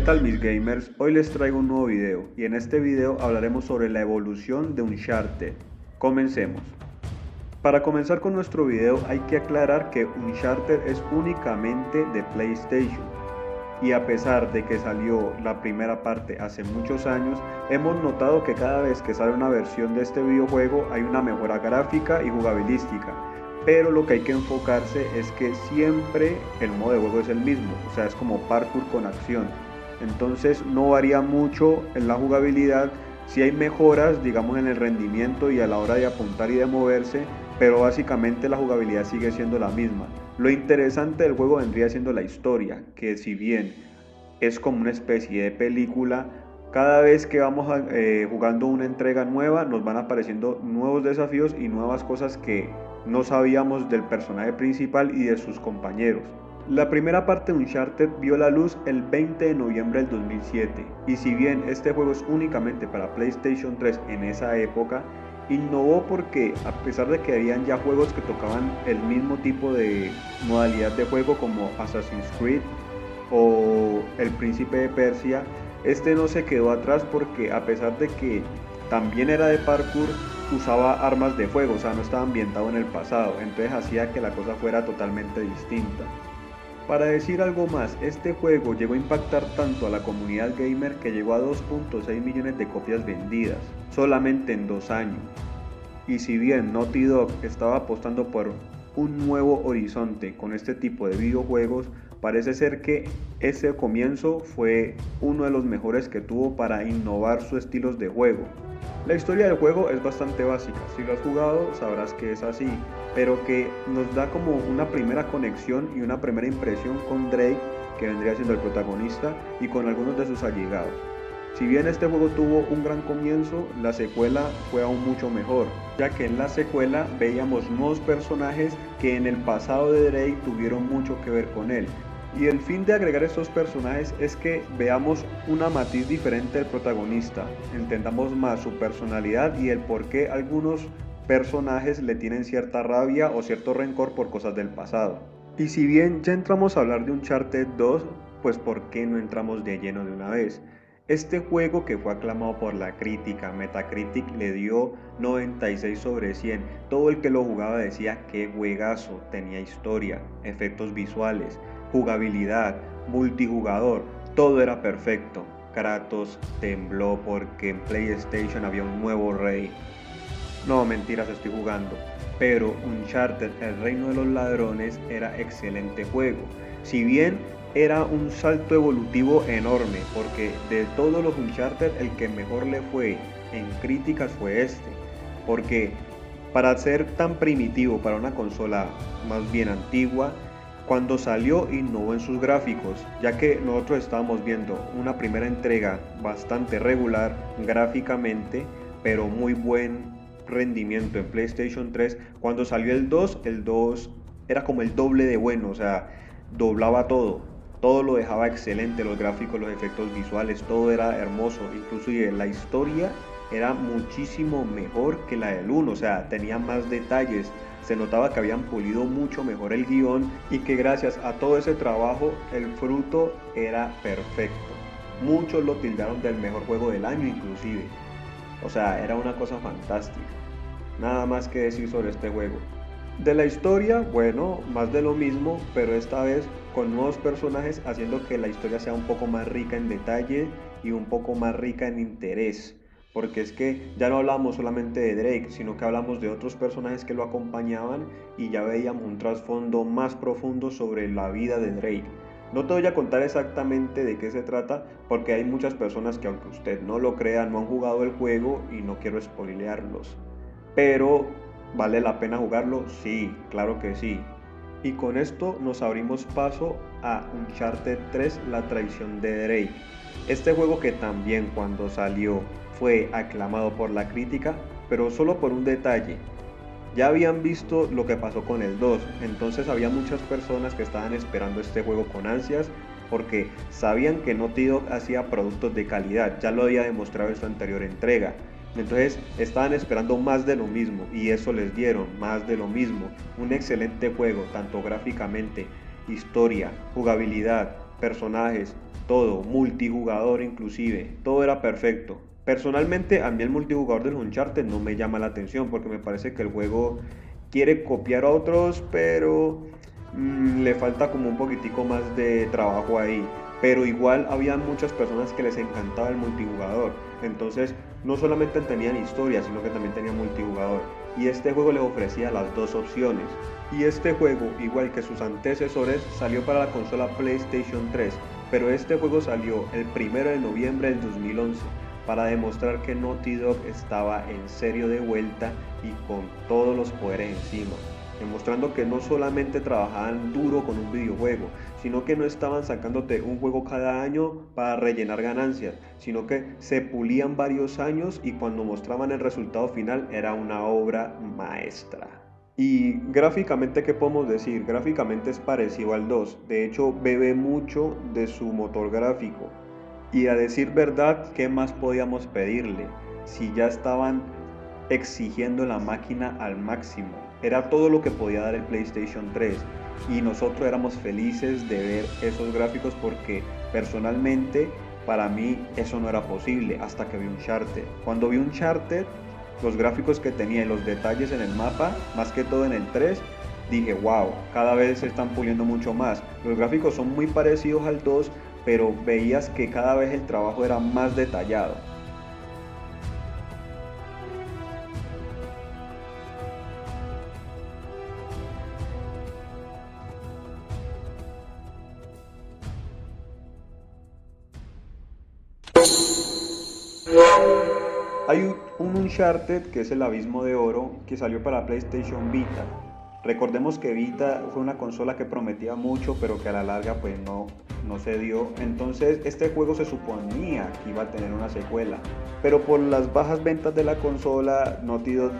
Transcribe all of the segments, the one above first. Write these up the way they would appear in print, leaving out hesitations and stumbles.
tal mis gamers? Hoy les traigo un nuevo video y en este video hablaremos sobre la evolución de Uncharted. Comencemos. Para comenzar con nuestro video hay que aclarar que Uncharted es únicamente de PlayStation y a pesar de que salió la primera parte hace muchos años, hemos notado que cada vez que sale una versión de este videojuego hay una mejora gráfica y jugabilística. Pero lo que hay que enfocarse es que siempre el modo de juego es el mismo, o sea, es como parkour con acción. Entonces no varía mucho en la jugabilidad, sí hay mejoras, digamos, en el rendimiento y a la hora de apuntar y de moverse, pero básicamente la jugabilidad sigue siendo la misma. Lo interesante del juego vendría siendo la historia, que si bien es como una especie de película, cada vez que vamos jugando una entrega nueva nos van apareciendo nuevos desafíos y nuevas cosas que no sabíamos del personaje principal y de sus compañeros. La primera parte de Uncharted vio la luz el 20 de noviembre del 2007 y si bien este juego es únicamente para PlayStation 3 en esa época, innovó porque a pesar de que habían ya juegos que tocaban el mismo tipo de modalidad de juego como Assassin's Creed o El Príncipe de Persia, este no se quedó atrás porque a pesar de que también era de parkour, usaba armas de fuego, o sea, no estaba ambientado en el pasado, entonces hacía que la cosa fuera totalmente distinta. Para decir algo más, este juego llegó a impactar tanto a la comunidad gamer que llegó a 2.6 millones de copias vendidas, solamente en 2 años. Y si bien Naughty Dog estaba apostando por un nuevo horizonte con este tipo de videojuegos, parece ser que ese comienzo fue uno de los mejores que tuvo para innovar sus estilos de juego. La historia del juego es bastante básica, si lo has jugado sabrás que es así, pero que nos da como una primera conexión y una primera impresión con Drake, que vendría siendo el protagonista, y con algunos de sus allegados. Si bien este juego tuvo un gran comienzo, la secuela fue aún mucho mejor, ya que en la secuela veíamos nuevos personajes que en el pasado de Drake tuvieron mucho que ver con él. Y el fin de agregar estos personajes es que veamos una matiz diferente del protagonista, entendamos más su personalidad y el por qué algunos personajes le tienen cierta rabia o cierto rencor por cosas del pasado. Y si bien ya entramos a hablar de Uncharted 2, pues ¿por qué no entramos de lleno de una vez? Este juego que fue aclamado por la crítica, Metacritic le dio 96 sobre 100. Todo el que lo jugaba decía que juegazo, tenía historia, efectos visuales, jugabilidad, multijugador, todo era perfecto. Kratos tembló porque en PlayStation había un nuevo rey. No, mentiras, estoy jugando. Pero Uncharted, el reino de los ladrones, era excelente juego. Si bien era un salto evolutivo enorme, porque de todos los Uncharted el que mejor le fue en críticas fue este. Porque para ser tan primitivo para una consola más bien antigua, cuando salió innovó en sus gráficos, ya que nosotros estábamos viendo una primera entrega bastante regular gráficamente, pero muy buen rendimiento en PlayStation 3. Cuando salió el 2 era como el doble de bueno, o sea, doblaba todo lo dejaba excelente, los gráficos, los efectos visuales, todo era hermoso, inclusive la historia era muchísimo mejor que la del 1, o sea, tenía más detalles, se notaba que habían pulido mucho mejor el guión y que gracias a todo ese trabajo el fruto era perfecto. Muchos lo tildaron del mejor juego del año inclusive, o sea, era una cosa fantástica. Nada más que decir sobre este juego. De la historia, bueno, más de lo mismo, pero esta vez con nuevos personajes haciendo que la historia sea un poco más rica en detalle y un poco más rica en interés. Porque es que ya no hablamos solamente de Drake, sino que hablamos de otros personajes que lo acompañaban y ya veíamos un trasfondo más profundo sobre la vida de Drake. No te voy a contar exactamente de qué se trata, porque hay muchas personas que aunque usted no lo crea, no han jugado el juego y no quiero spoilearlos. Pero ¿vale la pena jugarlo? Sí, claro que sí. Y con esto nos abrimos paso a Uncharted 3, la traición de Drake. Este juego que también cuando salió fue aclamado por la crítica, pero solo por un detalle. Ya habían visto lo que pasó con el 2, entonces había muchas personas que estaban esperando este juego con ansias porque sabían que Naughty Dog hacía productos de calidad, ya lo había demostrado en su anterior entrega. Entonces estaban esperando más de lo mismo y eso les dieron, más de lo mismo. Un excelente juego, tanto gráficamente, historia, jugabilidad, personajes, todo, multijugador inclusive, todo era perfecto. Personalmente, a mí el multijugador del Uncharted no me llama la atención porque me parece que el juego quiere copiar a otros, pero le falta como un poquitico más de trabajo ahí. Pero igual había muchas personas que les encantaba el multijugador. Entonces, no solamente tenían historia, sino que también tenían multijugador. Y este juego les ofrecía las dos opciones. Y este juego, igual que sus antecesores, salió para la consola PlayStation 3. Pero este juego salió el 1 de noviembre del 2011 para demostrar que Naughty Dog estaba en serio de vuelta y con todos los poderes encima, demostrando que no solamente trabajaban duro con un videojuego, sino que no estaban sacándote un juego cada año para rellenar ganancias, sino que se pulían varios años y cuando mostraban el resultado final era una obra maestra. Y gráficamente, ¿qué podemos decir? Gráficamente es parecido al 2, de hecho bebe mucho de su motor gráfico. Y a decir verdad, ¿qué más podíamos pedirle? Si ya estaban exigiendo la máquina al máximo. Era todo lo que podía dar el PlayStation 3 y nosotros éramos felices de ver esos gráficos porque personalmente para mí eso no era posible hasta que vi Uncharted. Cuando vi Uncharted, los gráficos que tenía y los detalles en el mapa, más que todo en el 3, dije wow, cada vez se están puliendo mucho más. Los gráficos son muy parecidos al 2, pero veías que cada vez el trabajo era más detallado. Hay un Uncharted que es el Abismo de Oro que salió para PlayStation Vita. Recordemos que Vita fue una consola que prometía mucho pero que a la larga pues no se dio. Entonces este juego se suponía que iba a tener una secuela. Pero por las bajas ventas de la consola, Naughty Dog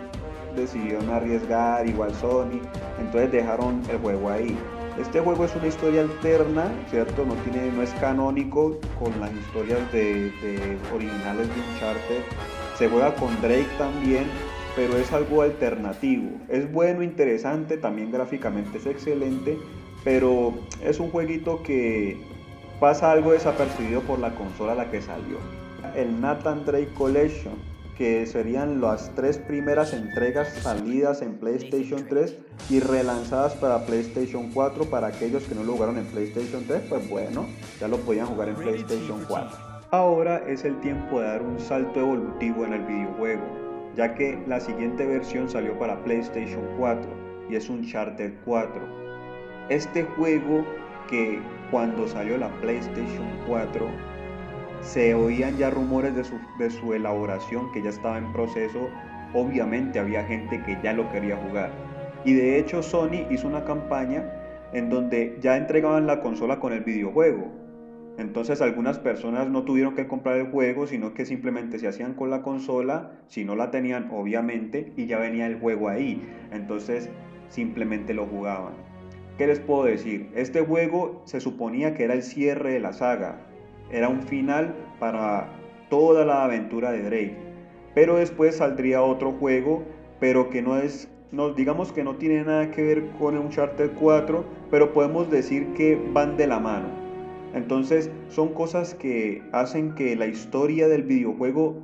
decidió no arriesgar, igual Sony. Entonces dejaron el juego ahí. Este juego es una historia alterna, ¿cierto? No es canónico con las historias de originales de Uncharted. Se juega con Drake también, pero es algo alternativo. Es bueno, interesante, también gráficamente es excelente, pero es un jueguito que pasa algo desapercibido por la consola a la que salió. El Nathan Drake Collection, que serían las 3 primeras entregas salidas en PlayStation 3 y relanzadas para PlayStation 4. Para aquellos que no lo jugaron en PlayStation 3, pues bueno, ya lo podían jugar en PlayStation 4. Ahora es el tiempo de dar un salto evolutivo en el videojuego, ya que la siguiente versión salió para PlayStation 4 y es Uncharted 4. Este juego que cuando salió la PlayStation 4 se oían ya rumores de su elaboración que ya estaba en proceso. Obviamente había gente que ya lo quería jugar. Y de hecho Sony hizo una campaña en donde ya entregaban la consola con el videojuego. Entonces algunas personas no tuvieron que comprar el juego, sino que simplemente se hacían con la consola, si no la tenían obviamente, y ya venía el juego ahí. Entonces simplemente lo jugaban. ¿Qué les puedo decir? Este juego se suponía que era el cierre de la saga, era un final para toda la aventura de Drake. Pero después saldría otro juego, pero que digamos que no tiene nada que ver con Uncharted 4, pero podemos decir que van de la mano. Entonces son cosas que hacen que la historia del videojuego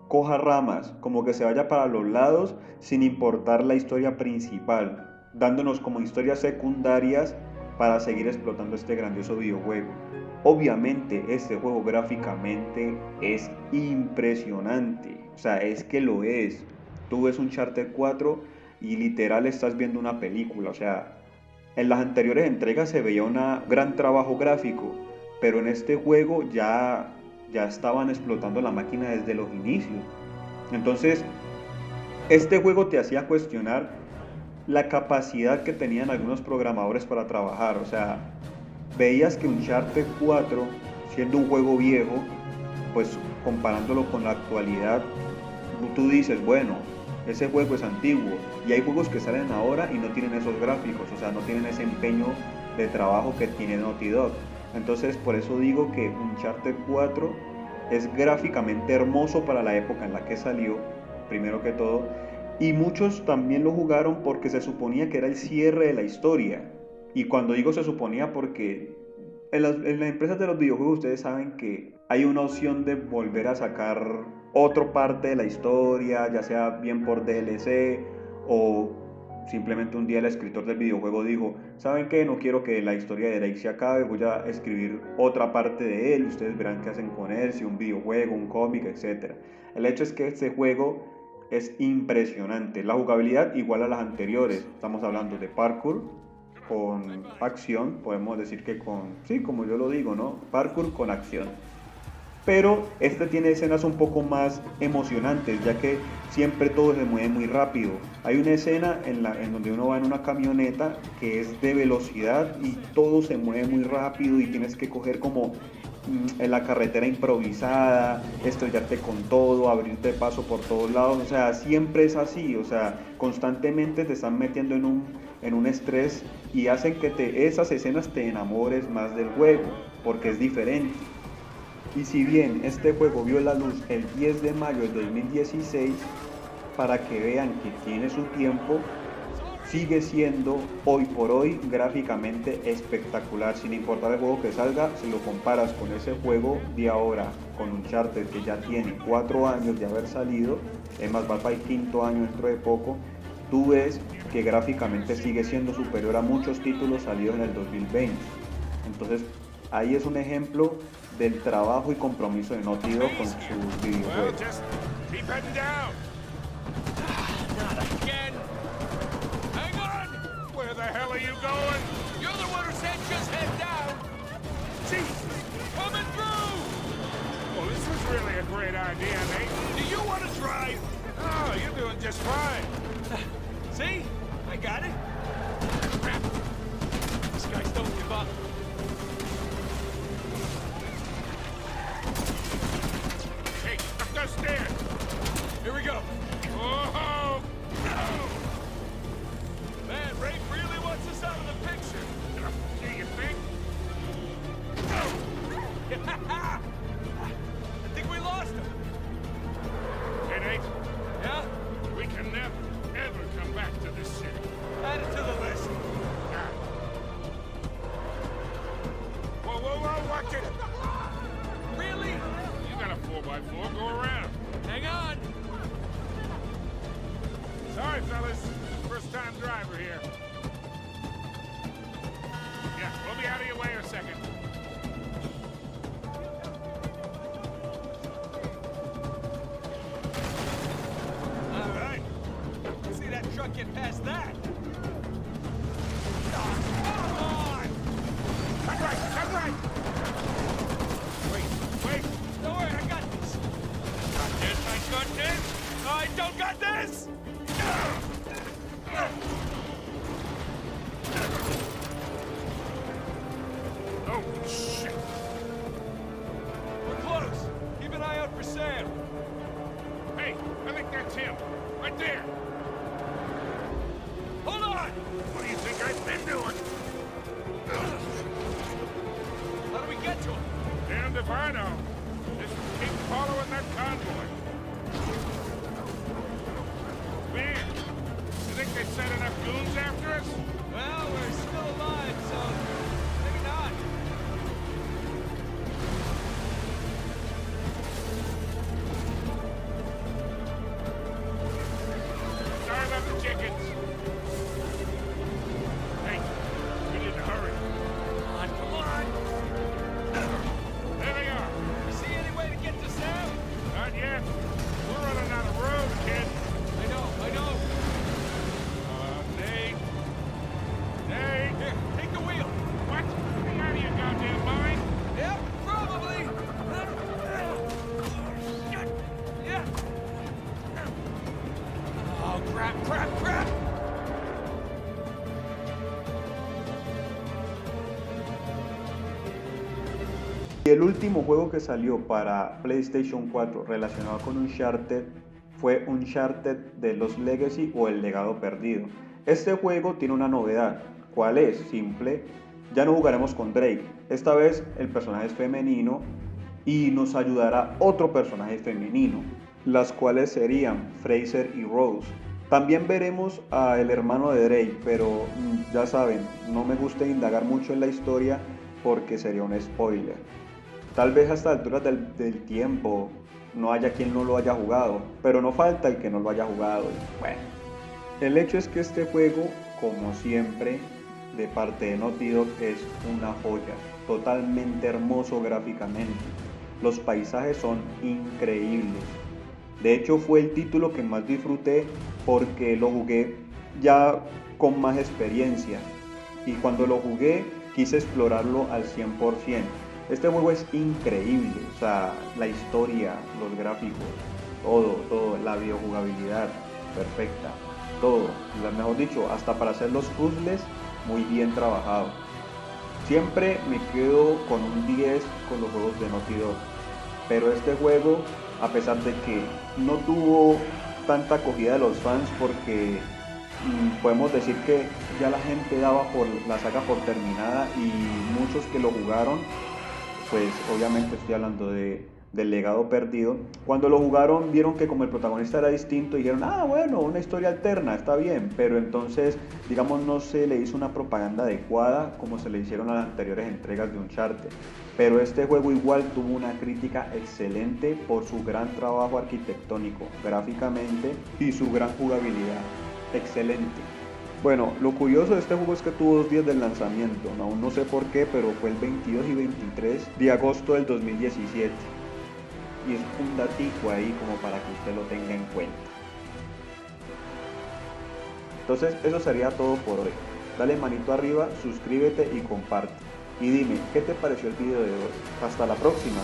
coja ramas, como que se vaya para los lados sin importar la historia principal, dándonos como historias secundarias para seguir explotando este grandioso videojuego. Obviamente este juego gráficamente es impresionante, o sea, es que lo es. Tú ves Uncharted 4 y literal estás viendo una película, o sea, en las anteriores entregas se veía un gran trabajo gráfico, pero en este juego ya estaban explotando la máquina desde los inicios. Entonces, este juego te hacía cuestionar la capacidad que tenían algunos programadores para trabajar. O sea, veías que Uncharted 4, siendo un juego viejo, pues comparándolo con la actualidad, tú dices, bueno, ese juego es antiguo. Y hay juegos que salen ahora y no tienen esos gráficos, o sea, no tienen ese empeño de trabajo que tiene Naughty Dog. Entonces, por eso digo que Uncharted 4 es gráficamente hermoso para la época en la que salió, primero que todo, y muchos también lo jugaron porque se suponía que era el cierre de la historia. Y cuando digo se suponía porque en las empresas de los videojuegos ustedes saben que hay una opción de volver a sacar otra parte de la historia, ya sea bien por DLC o simplemente un día el escritor del videojuego dijo, ¿saben qué? No quiero que la historia de Drake se acabe, voy a escribir otra parte de él, ustedes verán qué hacen con él, si un videojuego, un cómic, etc. El hecho es que este juego es impresionante, la jugabilidad igual a las anteriores, estamos hablando de parkour, con acción, podemos decir que con, sí, como yo lo digo, ¿no? Parkour con acción. Pero este tiene escenas un poco más emocionantes, ya que siempre todo se mueve muy rápido. Hay una escena en donde uno va en una camioneta que es de velocidad y todo se mueve muy rápido y tienes que coger como en la carretera improvisada, estrellarte con todo, abrirte paso por todos lados, o sea, siempre es así, o sea, constantemente te están metiendo en un estrés y hacen que esas escenas te enamores más del juego, porque es diferente. Y si bien este juego vio la luz el 10 de mayo del 2016, para que vean que tiene su tiempo, sigue siendo hoy por hoy gráficamente espectacular. Sin importar el juego que salga, si lo comparas con ese juego de ahora, con Uncharted que ya tiene 4 años de haber salido, es más, va para el 5.º año dentro de poco, tú ves que gráficamente sigue siendo superior a muchos títulos salidos en el 2020. Entonces, ahí es un ejemplo del trabajo y compromiso de Naughty Dog con sus videojuegos. Where the hell are you going? You're the one who said just head down. Jesus, coming through. Well, this was really a great idea, Nate. Do you want to drive? Oh, you're doing just fine. See? I got it. Crap. These guys don't give up. Hey, up those stairs. Here we go. Oh, no. Man, Rafe really wants us out of the picture. Do you think? I think we lost him. Hey, Nate. Yeah? We can never, ever come back to this city. Add it to the list. Whoa, whoa, whoa, watch it! Really? You got a 4x4, go around. Hang on. Sorry, fellas. First-time driver here. Yeah, we'll be out of your way in a second. All right. See that truck get past that? Oh, come on! Cut right, cut right! Wait, wait! Don't worry, I got this. Got this, I got this! I don't got this! Oh, shit! We're close. Keep an eye out for Sam. Hey, I think that's him. Right there. Hold on! What do you think I've been doing? How do we get to him? Damned if I know. Just keep following that convoy. Man, you think they sent enough goons after us? Well, we're still alive, so maybe not. Sorry about the chickens. Hey, we need to hurry. Come on. There they are. You see any way to get to Sam? Not yet. We're running out of road, kid. I know. Nate. Nate! Here, take the wheel. What? Are you out of your goddamn mind? Yep, probably. Shit. Yeah. Oh, crap. Y el último juego que salió para PlayStation 4 relacionado con Uncharted fue Uncharted de Lost Legacy o El Legado Perdido. Este juego tiene una novedad. ¿Cuál es? Simple. Ya no jugaremos con Drake. Esta vez el personaje es femenino y nos ayudará otro personaje femenino, las cuales serían Fraser y Rose. También veremos al hermano de Drake, pero ya saben, no me gusta indagar mucho en la historia porque sería un spoiler. Tal vez hasta alturas del tiempo no haya quien no lo haya jugado, pero no falta el que no lo haya jugado. Y bueno, el hecho es que este juego, como siempre, de parte de Naughty Dog, es una joya, totalmente hermoso gráficamente. Los paisajes son increíbles. De hecho, fue el título que más disfruté porque lo jugué ya con más experiencia. Y cuando lo jugué, quise explorarlo al 100%. Este juego es increíble, o sea, la historia, los gráficos, todo, la biojugabilidad, perfecta, todo, mejor dicho, hasta para hacer los puzzles, muy bien trabajado. Siempre me quedo con un 10 con los juegos de Naughty Dog, pero este juego, a pesar de que no tuvo tanta acogida de los fans porque podemos decir que ya la gente daba por la saga por terminada y muchos que lo jugaron, pues obviamente estoy hablando del Legado Perdido, cuando lo jugaron vieron que como el protagonista era distinto, dijeron, ah bueno, una historia alterna, está bien, pero entonces digamos no se le hizo una propaganda adecuada como se le hicieron a las anteriores entregas de Uncharted. Pero este juego igual tuvo una crítica excelente por su gran trabajo arquitectónico, gráficamente y su gran jugabilidad. Excelente. Bueno, lo curioso de este juego es que tuvo 2 días del lanzamiento, aún no sé por qué, pero fue el 22 y 23 de agosto del 2017. Y es un datico ahí como para que usted lo tenga en cuenta. Entonces eso sería todo por hoy. Dale manito arriba, suscríbete y comparte. Y dime, ¿qué te pareció el video de hoy? Hasta la próxima.